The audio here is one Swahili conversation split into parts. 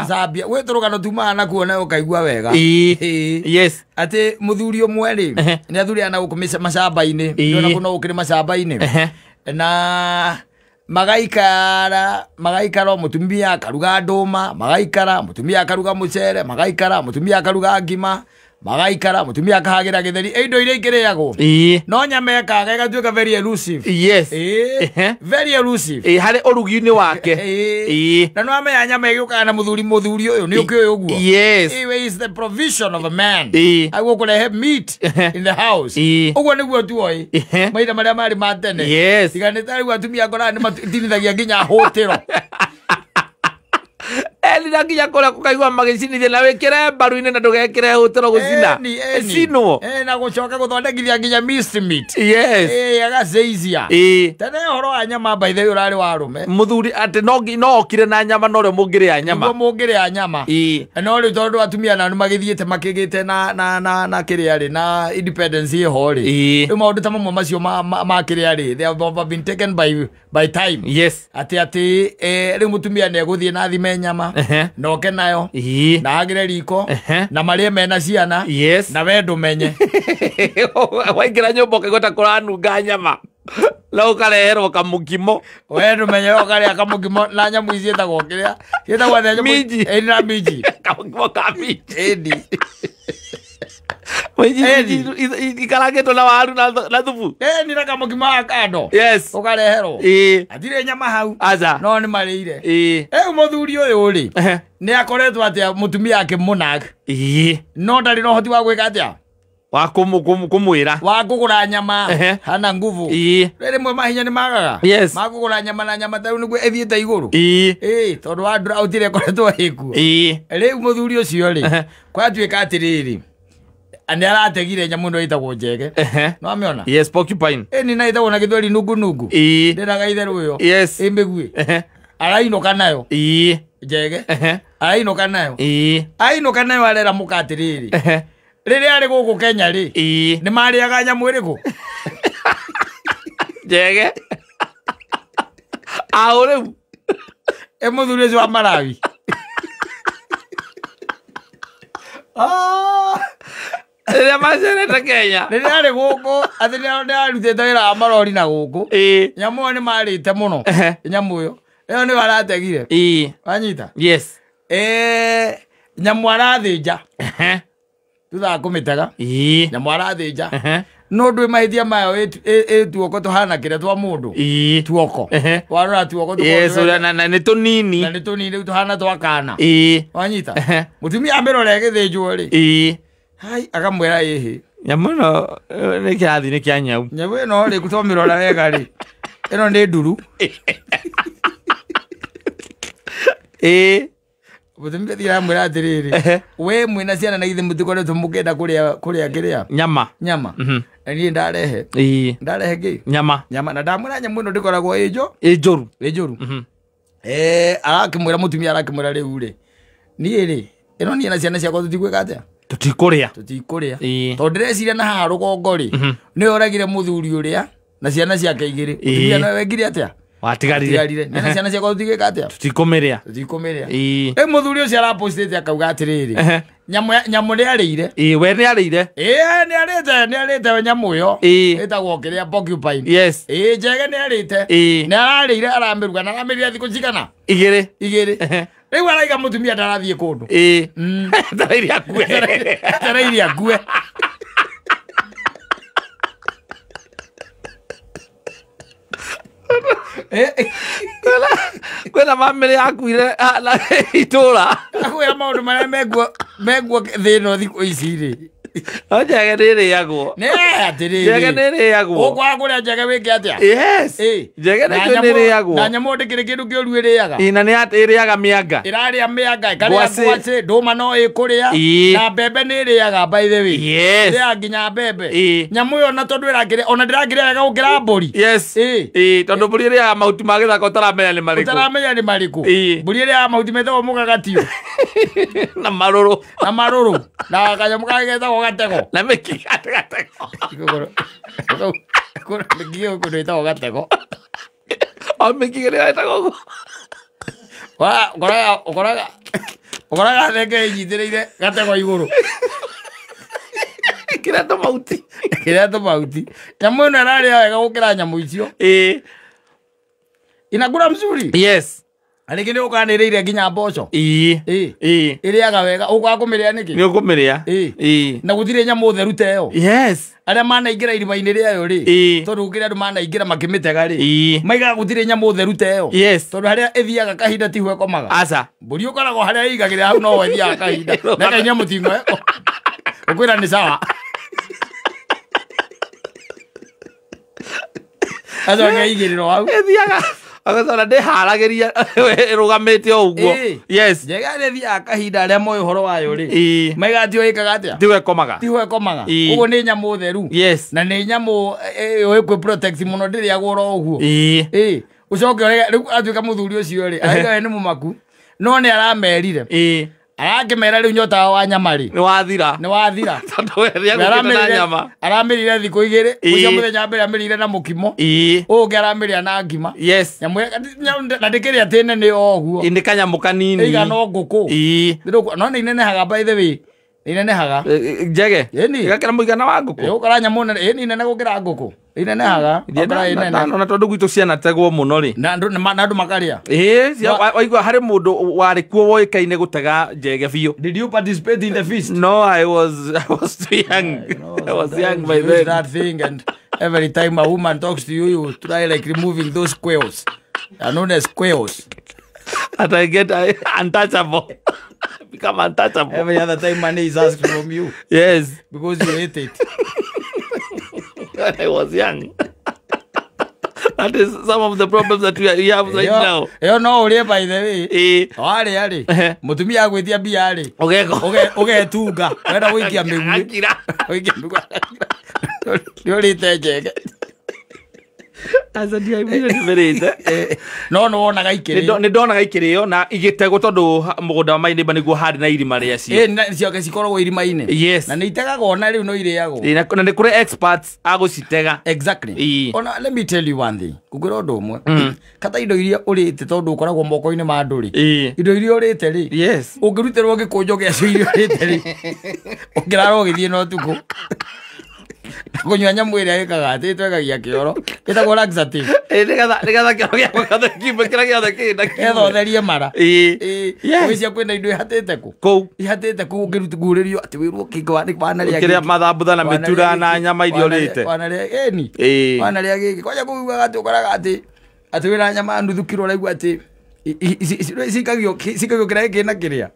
Zambia we turugano tumana kuona ukaigua wega yes ati muthuri umwe ri ni athuri ana gukumisa macamba-ini ndona kuno ukiri macamba-ini na magaikara mutumia akaruga nduma magaikara mutumia akaruga mucere magaikara mutumia akaruga ngima magaikara mutumia akahagira githeri indo iria ikiriagwo no nyama ekaga igatuika very elusive yes very elusive hari urugi-ini wake na no amenya nyama igiukaga na muthuri uyu ni ukiuĩ uguo yes is the provision of a man aguo kurehe meat in the house uguo niguo tuoi maita maria mari ma tene yes tiganĩte rĩu atumia ngora nĩ matinithagia nginya hũtĩro Elina nginya kuria kukaigua magicinithia na wikire mbaru-ini na ndugekire hũtĩro gũcina cinwo na gũcoka gũthondekithia nginya minced meat yes agaceizia tene ũhoro wa nyama by the way ũrarĩ wa arũme muthuri ati no okire na nyama no rĩo mũngĩrĩa nyama mũngĩrĩa nyama no rĩu tondũ atumia nao nĩmagĩthiĩte makĩgĩte na kĩrĩa rĩ na independence ĩho rĩ rĩu maũndũ ta mamwe macio ma kĩrĩa rĩ they have been taken by time yes ati rĩu mũtumia nĩegũthiĩ na thime nyama noke nayo na agire riko na marie mena ciana na we ndũmenye waingĩra nyũmba ũkaigua kũranunga nyama na ũkareherwo kamũkimo we ndũmenye ũkarĩa kamũkimo na nyamũ ici ciĩtagwo kĩrĩa ciĩtagwo minji na minji kamũkimo ka minji ikarangĩtwo na waru na thubu ni na kamũkimo wa kando yes ũkareherwo atirĩ nyama hau no nĩ marĩire mũthuri ũyũ rĩ nĩ akoretwo atĩa mũtumia akĩmũnag no ndarĩ na ũhoti wa gwĩka atĩa wa kumwĩra wa kũgũra nyama hana nguvu rĩmwe mahinya nĩ magaga ma kũgũra nyama na nyama tarĩu nĩguo ĩthiĩte igũrũ tondũ wa drought ĩrĩa ĩkoretwo ĩkuo rĩu mũthuri ũcio rĩ kwatuĩka atĩrĩrĩ nĩ arategire nyamũ ĩno ĩtagwo njege no amĩona yes porcupine ni na ĩtagwo na gĩthweri nungu ndĩraga itherũ ĩyo yes ĩmbĩgue arainũka nayo njege arainũka nayo arera mũka atĩrĩrĩ rĩrĩa arĩ gũkũ Kenya rĩ nĩ marĩaga nyamũ ĩrĩkũ njege aũ rĩu mũthuri ũcio wa Malawi rĩrĩa macerete Kenya rĩrĩa arĩ gũkũ atĩ nĩ arutĩte wĩra wa marori na gũkũ nyamũ ĩyo nĩ marĩte mũno nyamũ ĩyo nĩ arategire wanyita yes nyamũ arathĩnja tutha kũmĩtega nyamũ arathĩnja no ndwĩ mahĩtia mayo tuoko tũhana kĩrĩa twa mũndũ tuoko warora tuoko na nĩ tũnini na nĩ tũnini rĩu tũhana twa kana wanyita mũtumia amĩrore gĩthĩnjwo rĩ hai akamwĩra ĩhĩ nyamũ ĩno nĩ kĩrathi nĩ kĩa nyau nyamũ ĩno rĩ twamĩrora wega rĩ ĩno nĩ nduru mũtumia thiĩ aramwĩra atĩrĩrĩ we mwĩna ciana na ithe mũtikoretwo mũkĩenda kũrĩa kĩrĩa nyama na niĩ ndarehe ngĩ nyama na ndamwĩra nyamũ ĩno ndĩkoragwo ĩnjũru arakĩmwĩra mũtumia arakĩmwĩra rĩu rĩ niĩ rĩ ĩno niĩ na ciana ciakwa tũtigwĩka atĩa tũtikũrĩa tondũ ndĩreciria na haha rũgongo rĩ nĩ oragire mũthuri ũrĩa na ciana ciake igĩrĩ mũtumia no wekire atĩa watigarire nĩ ciana ciakwa tũtigwĩka atĩa tũtikũmĩrĩa mũthuri ũcio arapostĩte akauga atĩrĩrĩ nyamũ nĩ arĩire we nĩ arĩire nĩ arĩte nyamũ ĩyo ĩtagwo kĩrĩa porcupine njege nĩ arĩte nĩ ararĩire aramĩruga na aramĩrĩra thikũ cigana igĩrĩ rĩu araiga mũtumia ndarathiĩ kũndũ tareirie akue kwĩna bamĩrĩ yakuire itũũra akwĩra maũndũ marĩa meguo thĩ ĩno thikũ ici rĩ njege nĩ ĩrĩagwo njege nĩ ĩrĩagwo ũkwaga kũrĩa njege wĩke atĩa njege nĩkĩo nĩ ĩrĩagwo na nyamũ ndĩkĩrĩ kĩndũ kĩũru ĩrĩaga na nĩ ĩrĩaga mĩanga ĩrarĩa mĩanga ĩkarĩa ngwacĩ ndũma no ĩkũrĩa na mbembe nĩ ĩrĩaga by the way ĩrĩaga nginya mbembe nyamũ ĩyo na tondũ ona ndĩrakĩrĩa wega gũkĩra mbũri tondũ mbũri ĩrĩaga mahuti ma gĩthaka ũtaramenya nĩ marĩkũ mbũri ĩrĩaga mahuti metagwo mũgagatio na marũrũ na kanyamũ kangĩ getagwo gatego na mĩki gatego mĩki ĩyo kũndũ ĩtagwo gatego mĩki ĩrĩa ĩtagwo Wa okoraga thenge inyitĩrĩire gatego igũrũ. Kĩrĩa tofauti. Nyamũ ĩno ĩrarĩa wega gũkĩra nyamũ icio. Inakula mzuri. Yes. Alikini ukanĩrĩire nginya mboco. Ĩrĩaga wega. Ũkwaga kũmĩrĩa nĩkĩ? Nĩ ũkũmĩrĩa. Na gũtirĩ nyamũ theru ta ĩyo. Yes. Arĩa manaingĩra irima-inĩ rĩayo rĩ. Tondũ gũkĩrĩ andũ manaingĩra makĩmĩtega rĩ. Maigaga gũtirĩ nyamũ theru ta ĩyo. Yes. Tondũ harĩa ĩthiaga kahinda tiho ĩkomaga. Aca. Mbũri ũkoragwo harĩa ĩigagĩrĩra hau no ĩthiaga kahinda. Na kahinya mũtingo ĩko. Ũkwĩra nĩ sawa. Aca akaigĩrĩrwo hau. Ĩthiaga. Agasona ndĩharagĩria rũgamĩte o ũguo. Yes. Njega ĩthiaga kahinda arĩa moĩ ũhoro wayo rĩ. Maigaga tiho ĩkaga atĩa? Tiho ĩkomaga. Tiho ĩkomaga. Ũguo nĩ nyamũ theru. Yes. Na nĩ nyamũ ĩkwĩ protect mũno ndĩrĩagwo ro ũguo. Ũcoke rĩu atuĩka mũthuri ũcio rĩ. Aiga we nĩ mũmaku. No nĩ aramerire. Arakĩmera rĩu nyota wa nyama rĩ. Nĩ wathira. Tondũ we nĩagũkĩte na nyama. Aramĩrire thikũ igĩrĩ. Ũcio mũthenya mbere amĩrire na mũkimo. Ũngĩ aramĩrĩa na ngima. Yes. Nyamũ na ndĩkĩrĩa atĩ nene o ũguo. Nĩ kanyamũ kanini. Ĩiga no ngũkũ. No nĩ inenehaga by the way. Inenehaga. Njege. Ĩgakĩra mũigana wa ngũkũ. Ũkora nyamũ nene nene gũkĩra ngũkũ. Inenehaga. Ona tondũ gwitũ cianategwo mũno rĩ. Na andũ makarĩa. Waigua harĩ mũndũ warĩ kuo woĩkaine gũtega njege biũ. Did you participate in the feast? No, I was too young. I was young by then. That thing, and every time a woman talks to you, you try like removing those quails. They are known as quails. And I get untouchable. Become untouchable. Every other time money is asked from you. Yes. Because you ate it. When I was young. That is some of the problems that we have right now. Yo no ule by the way. Wale mutumia agwetia bia ri. Ugetunga. Wenda wikia miguu. Akira. Wikia miguu. Ndio litejege. Asa dia mimi nimerete. No wonaga ikĩrĩo. Nĩ ndonaga ikĩrĩo na igĩtegwo tondũ mũgũnda wa maĩ nĩguo harĩ na irima rĩacio. Cio cikoragwo irima-inĩ. Yes. Na nĩ itegagwo na rĩu no irĩagwo. Na nĩ kũrĩ experts a gũcitega. Exactly. Ona let me tell you one thing. Kũngĩra ũndũ ũmwe. Kata indo iria ũrĩte tondũ ũkoragwo moko-inĩ ma andũ rĩ. Indo iria ũrĩte rĩ. Yes. Ũngĩrutĩrwo gĩkũnjo gĩacio iria ũrĩte rĩ. Ũngĩrara ũgĩthiĩ no tuko. Kunywa nyamũ ĩrĩa ĩkaga atĩ twegagia kĩoro ĩtagwo laxative. Nĩgetha kĩoro gĩakwa gathekime kĩrĩa gĩothe kĩna getha ũtherie mara. Wĩcia kwĩna indo ihatĩte kũ? Kũu. Ihatĩte kũ ũngĩrutĩrĩrio atĩ wĩrwo kĩngĩ wanarĩa kĩrĩa mathambutha na mĩtura na nyama iria ũrĩte. Wanarĩa eni. Wanarĩa gĩkĩ. Kwaja kuugaga atĩ ũkoraga atĩ wĩna nyama nuthu kiro ũraigua atĩ cikagio kĩraĩ kĩna kĩrĩa.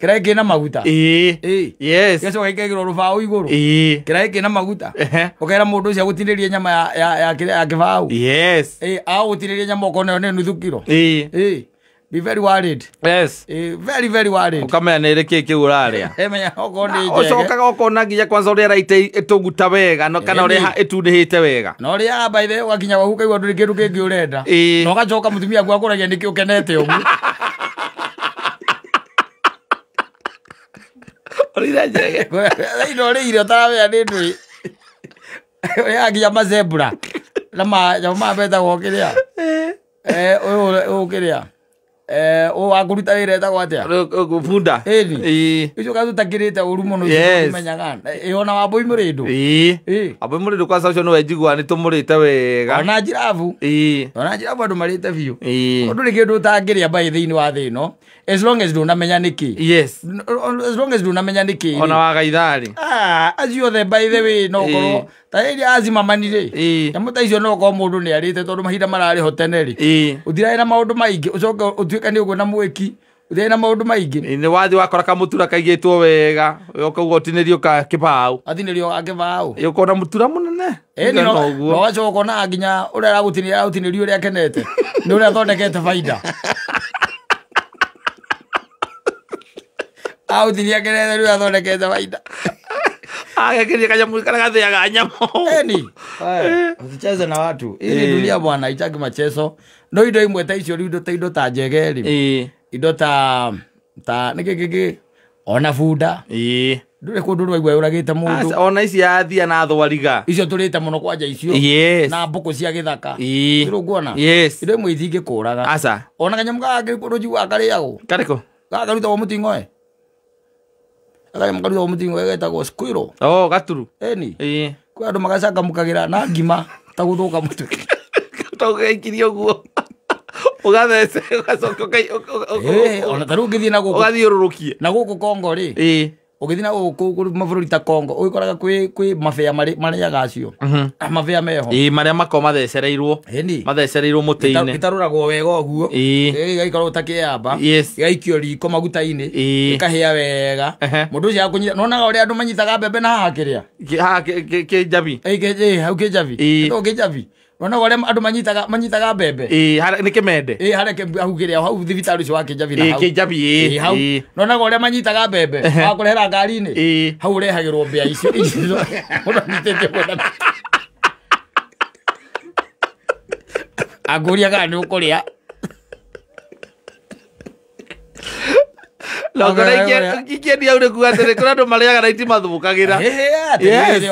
Kĩraĩ kĩna maguta. Yes. Gĩcoka gĩkagĩrwo rũbaũ igũrũ. Kĩraĩ kĩna maguta. Ũkera mũndũ ũcio agũtinĩrie nyama ya kĩbaũ. Yes. Agũtinĩrie nyama ũkona nĩ nuthu kiro. Be very worried. Yes. Very very worried. Ukamenya nĩ rĩkĩ kĩu ũrarĩa. Menya okorwo nĩ njege. Ũcokaga ũkona nginya kwanza ũrĩa raite ĩtũguta wega kana ũrĩa ĩtundĩhĩte wega. Na ũrĩa by the way ũgakinya gwaku kaigua ndũrĩ kĩndũ kĩngĩ ũrenda. Na ũgacoka mũtumia waku akũragia nĩkĩ ũkenete ũguo. Orira njege. Indo rĩire ũtaramenya nĩ ndũĩ. Yakinya mazebra. Na nyamũ betagwo kĩrĩa. Ũyũ kĩrĩa. Akũruta wĩra etagwo atĩa? Bunda. Ĩni. Icio tutakĩrĩte ũru mũno icio tũmenyaga. Ona Wambũi Mũrĩndũ. Wambũi Mũrĩndũ kwanza ũcio nĩwe njiguaga nĩtũmũrĩte wega. Ona njirabu. Ona njirabu andũ marĩte biũ. Ũndũ nĩ kĩndũ ũtangĩrĩa mbaĩ thĩinĩ wa thĩ ĩno. As long as ndũnamenya nĩkĩ. Yes. As long as ndũnamenya nĩkĩ. Ona wagaitharĩ. Acio othe by the way no korwo ta iria azimamanire. Nyamũ ta icio no korwo mũndũ nĩ arĩte tondũ mahinda mararĩ ho tene rĩ. Ũthiraĩ na maũndũ maingĩ ũcoke ũtuĩka nĩ ũguo na mwĩki. Ũthiraĩ na maũndũ maingĩ. Nĩ wathi wakora kamũtura kaigĩtwo wega. Ũkauga ũtinĩrio kĩbaũ. Atinĩrio kĩbaũ. Ũkona mũtura mũnene. No wacoka ũkona nginya ũrĩa aragũtinĩrio ũrĩa akenete. Nĩ ũrĩa athondekete baida. Aũthiria akenete rĩu athondekete baida. Agakĩria kanyamũ karĩa gathĩaga nyamũ. Eni. Usicheze na watu. Hii ni dunia bwana, haitaki machezo. No indo imwe ta icio indo ta njege ri. Indo ta nĩkĩ ona bunda. ndure kundu rwaigua uragite mundu ona ici yathia na thwariga icio turite muno kwanja icio yes na mbuku cia githaka iro nguona yes ire mwe ithingi kuraga aca ona kanyamu gake kundu jiwa kariago kariko gakaruta wa mutingo akaruta wa mutingo getagwo squirrel gaturu eni kwa andu magacanga mukagira na ngima ta guthuka mutu togeikirio guo ugathece ugacoka ona taru ngithii na guku ugathiururukie na guku Kongo ri ugithii na guku mabũrũri ta Kongo ugikoraga kwi mabea marĩaga acio mabea meho maria mako mathecereirwo muti-ini gitaruragwo wega uguo gaikorwo takiamba gaikio riko maguta-ini gikahĩa wega mundu ucio akunyita nonaga uria andu manyitaga mbembe na haha kiria kinjabi hau kinjabi ndo kinjabi nonaga uria andu manyitaga mbembe ni kimende hareke hau kiria hau thibitari ucio wa kinjabi na hau kinjabi hau nonaga uria manyitaga mbembe wa kurehera ngari-ini hau urehagirwo mbea icio unanyitĩte kwenda aguria kana ni ukuria ikĩendia ure kuga atĩrĩ kũrĩ andũ marĩaga na itimathũkagĩra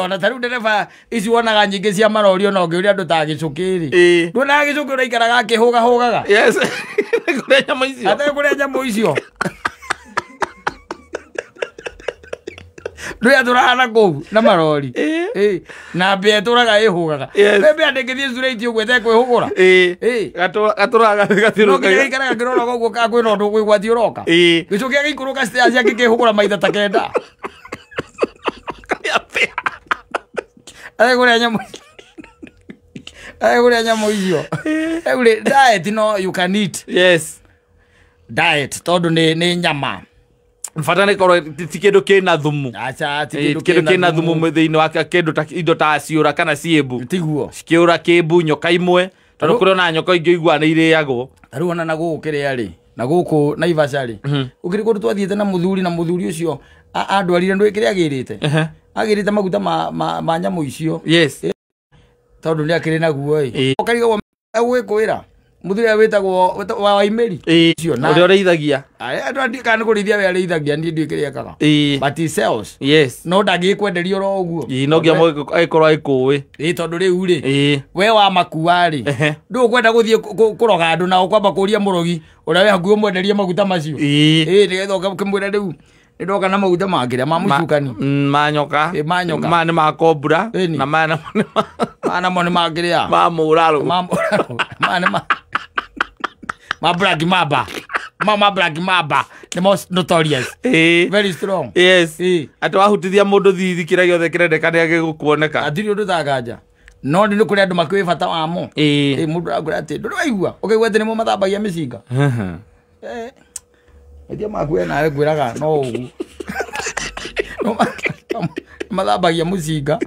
ona tarĩu ndereba ici wonaga nyingĩ cia marori ona ũngĩũria andũ ta gĩcũkĩ-rĩ nduonaga gĩcũkĩ ũraikaraga akĩhũgahũgaga kũrĩa nyamũ icio kũrĩa nyamũ icio nduya turahana kũu na marori na mbĩa tũraga ĩhũgaga mbĩa ndĩngĩthiĩ straight ũguo ĩtekwĩhũgũra gatũraga gĩikaraga kĩroraga ũguo kana kwĩna ũndũ gwĩgwati ũroka gĩcũkĩ gĩikũrũka stairs gĩkĩhũgũra maitha ta kenda kũrĩa nyamũ icio rĩu diet no you can eat diet tondũ nĩ nyama bata nĩ korwo ti kĩndũ kĩna thumu kĩndũ kĩna thumu thĩinĩ wa kĩndũ indo ta ciũra kana ciĩmbu tiguo cikĩũra kĩmbu nyoka imwe tondũ kũrĩ ona nyoka ingĩ igua nĩ irĩagwo tarĩu ona na gũkũ kĩrĩa-rĩ na gũkũ Naivasha-rĩ ũkĩrĩ kũndũ twathiĩte na mũthuri ũcio andwarire ndũĩ kĩrĩa agĩrĩte maguta ma nyamũ icio tondũ nĩ akĩrĩ naguo-ĩ ũkarigwo gwĩkwĩra muthuri wetagwo wa Waimeri cio na uri ũrĩithagia andũ kana kũrĩithia we arĩithagia ndiĩ ndĩ kĩrĩekaga but he sells no ndangĩkwenderia oro ũguo no nginya agĩkorwo agĩkũĩ tondũ rĩu-rĩ we wa makua-rĩ ndũkwenda gũthiĩ kũroga andũ nao kwamba kũria mũrogi ũrĩa we hakuhĩ ũmwenderie maguta macio nĩgetha ũkĩmwĩra rĩu nĩndoka na maguta makĩrĩa ma mũcukani manyoka ma nĩ ma kombura na maya namo nĩ makĩrĩa ma mũrarũ ma black mamba ma black mamba the most notorious very strong atĩ wahutithia mũndũ thithi kĩrĩa gĩothe kĩrendeka nĩ agĩgũkuoneka atirĩ ũndũ tagaja no nĩ kũrĩ andũ makĩũĩ bata wamo mũndũ aragũra atĩ ndũrĩ waigua ũkaigua atĩ nĩmo mathambagia mĩcinga etia makuwe nawe ngwĩraga no ũguo mathambagia mũcinga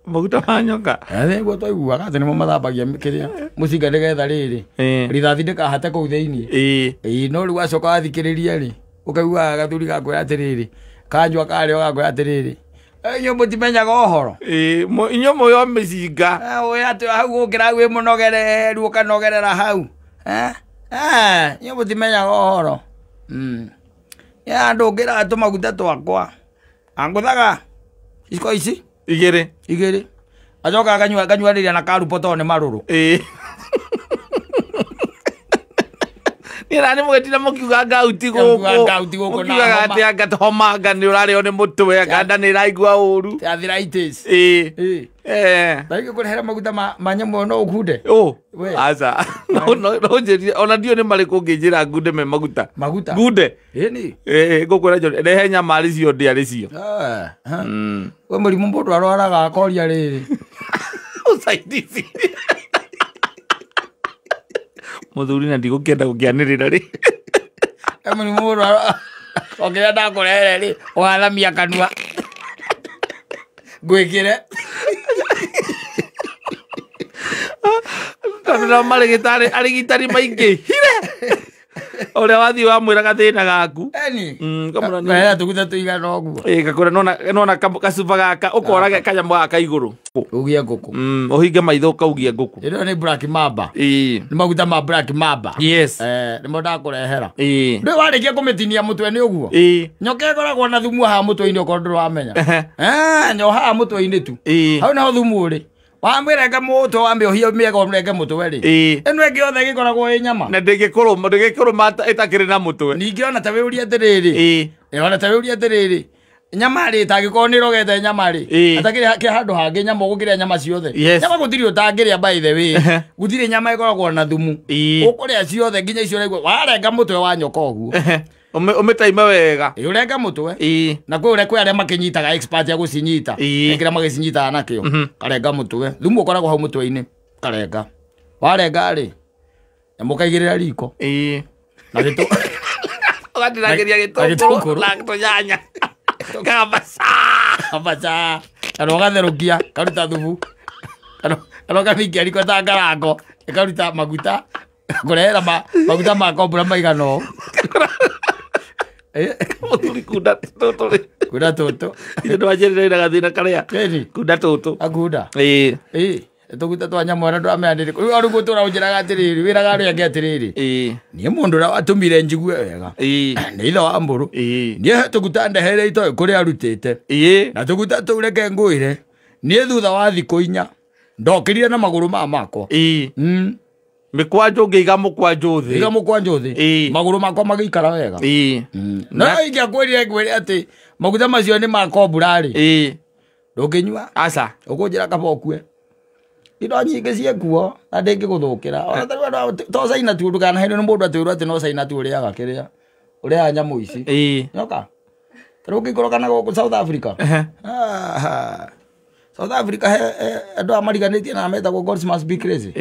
maguta ma nyoka guo twaiguaga atĩ nĩmo mathambagia kĩrĩa mũcinga nĩgetha rĩrĩ rithathi ndĩkahate kũu thĩinĩ no rĩu acoka wathikĩrĩria-rĩ ũkaiguaga gathuri gakwĩra atĩrĩrĩ kanjwa karĩo gakwĩra atĩrĩrĩ inyuĩ mũtimenyaga ũhoro inyuĩ mũĩ mĩcinga ũĩ atĩ hau gũkĩra wĩ mũnogereru ũkanogerera hau inyuĩ mũtimenyaga ũhoro andũ ũngĩra tũmaguta twakwa angũthaga iciko ici igĩrĩ acoka akanyuanĩria na karupo tondũ nĩ marũrũ nĩ mũgĩtira mũkiuga ngauti gũkũ mũkiugaga atĩ anga homanga nĩ ũrarĩo nĩ mũtwe anga nda nĩ ĩraigua ũru arthritis tarĩngĩ kũrehera maguta ma nyamũ no ũkunde aca ona ndiũ nĩ marĩkũ ũngĩnjĩra ngunde me maguta ngunde ngũkwĩra rehe nyama arĩ cio ndĩ arĩ cio we mũrimũ mũndũ arwaraga akoria rĩrĩ ũcaidici mũthuri na ndigũkĩenda gũkĩanĩrĩra rĩ mũrimũ mũndũ okĩrĩa ndakũrehere rĩ ũharamia kanua ngwĩkĩre tondũ marĩgĩtarĩ arigitari maingĩ Ore wathi wa mwira gathina gaku. Eni. Kamuna ni. Wera tuguta tuigana oguo. Gakura nona kasuba gaka ukora kanyamũ gaka igũrũ. Ugia ngũkũ. Ũhinge maitho kaugia ngũkũ. Ĩno nĩ Black Mamba. Nĩ maguta ma Black Mamba. Yes. Nĩmo ndakũrehera. Ndĩ warĩkia kũmĩtinia mũtwe nĩ ũguo. Nyoka ĩkoragwo na thumu haha mũtwe-inĩ ũkorwo ndũramenya. Nyo haha mũtwe-inĩ tu. Hau naho thumu ũrĩ. Wamĩrenga mũtwe wamĩohia mĩega ũmĩrenge mũtwe rĩ. Ĩno ĩngĩ yothe ĩgĩkoragwo ĩ nyama. Na ndĩngĩkũrũma ĩtakĩrĩ na mũtwe. Ningĩ ona ta wĩũria atĩrĩrĩ. Ona ta wĩũria atĩrĩrĩ. Nyama rĩ tangĩkorwo nĩ rogete nyama rĩ. Atakĩrĩ handũ hangĩ nyama ũgũkĩrĩa nyama ciothe. Nyama gũtirĩ ũtangĩrĩa by the way. Gũtirĩ nyama ĩkoragwo na thumu. Ũkũrĩa ciothe nginya icio ũraigua warenga mũtwe wa nyoka ũguo. Umetaima wega. Urenga mũtwe. Na kwĩ arĩa makĩnyitaga expert ya gũcinyita. Ekĩra magĩcinyitaga nakĩo. Karenga mũtwe. Thumu ũkoragwo hau mũtwe-inĩ. Karenga. Warenga rĩ. Nyamũ kaigĩrĩra riko. Na gĩtũ. Ũgatinagĩria gĩtũngũrũ na tũnyanya. Kabaca. Kana ũgatherũkia. Karuta thubu. Kana ũgamingia riko ta ngarango. Karuta maguta. Kũrehera maguta ma kombura maigana ũũ. Kunda toto. Kunda toto. Ndio wajerera ina gathina karia. Kunda toto. Akunda. Tuguta twa nyamũ na ndwamenyandĩrĩ. Rĩu arũgũ tũraũnjĩraga atĩrĩrĩ, wĩraga arĩa angĩ atĩrĩrĩ. Niĩ mũndũ ũrĩa watũmire njigue wega. Nĩ ithe wa mbũrũ. Niĩ he tũguta ndehere itoĩ kũrĩa arutĩte. Na tũguta tũu reke ngwĩre. Niĩ thutha wa thikũ 4 ndokĩrire na magũrũ makwa. Mikwanjo ngeiga mukwanjo thi. Iga mukwanjo thi. Maguru makwa magĩikara wega. No ingĩakwĩrire ngwĩre atĩ maguta macio nĩ ma kombura rĩ. Ndũngĩnyua. Aca. Ũkũnjĩra kaba ũkue. Indo nyingĩ ciekuo na ndĩngĩgũthũkĩra. Ona to caina tu ndũkanaheirwo nĩ mũndũ atwĩrwo atĩ no caina tu ũrĩaga kĩrĩa. Ũrĩaga nyamũ ici. Nyoka. Tarũ ngĩkorwo na gũkũ South Africa. South Africa andũ amariganĩtie na metagwo God must be crazy.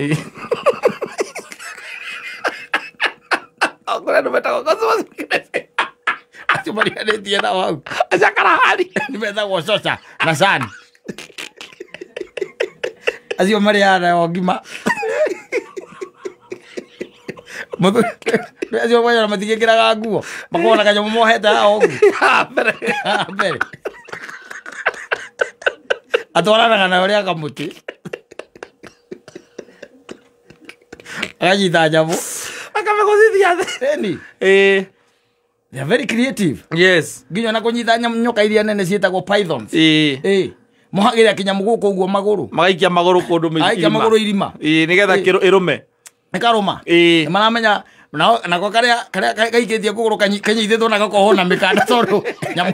Agora não vai estar com as coisas. Acho Maria nem tinha na mão. Já caralho. Não vai dar gostosa na san. Acho Maria na ogima. Mas acho Maria mas tinha que ir a água. Mas quando a gente morre tá ogu. Pera. Adora na kana ore akamuti. Aji ta jabo. They are very creative. Yes. Ginya na kunyita nyoka iria nene cietagwo pythons. Muhagira kinyamu guko uguo maguru. Magaikia maguru kundu irima. Aikia maguru irima. Nigetha irume. Nikaruma. Maramenya na ko karia gaikitie kuguru kanyithitwo na gakoho na mikanda tondu nyamu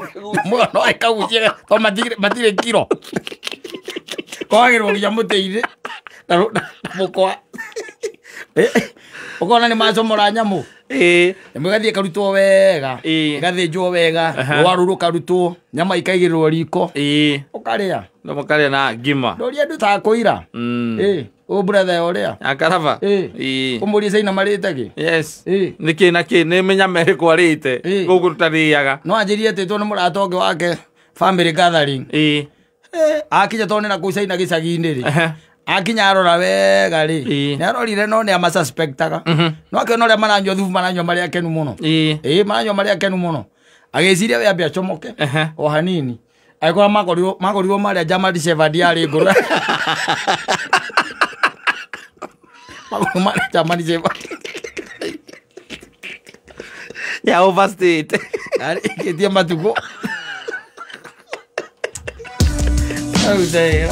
no ikagucie to matire kiro. Kwagirwo ginya muteire. Na mukwa. Ukona ni macomora nyamu. Mugathie karutwo wega. Gathĩnjwo wega. Waruru karutwo. Nyama ikaigĩrĩrwo riko. Ukaria. No mukaria na ngima. Ndoria ndu ta kuira. O brother oria. Akaraba. Umurie caina marĩte. Yes. Niki na ki ni menya mere kwarĩte. Gugu tutariaga. No anjirie ati to ni mũrata ũngĩ wake family gathering. Akinya to ni na kũ caina gĩcagi-inĩ ri. Akinya arora wega ri. Nĩ arorire no nĩ ama suspectaga. No akĩona ũrĩa maranyua thubu maranyua marĩa akenu mũno. Maranyua marĩa akenu mũno. Agĩciria we ambia acomoke. O hanini. Agĩkora makorirwo marĩa German Shepherd yarĩ ngũrũ. Makorirwo marĩa German Shepherd. Ya overstate. Arĩkĩtie matukũ. Au there.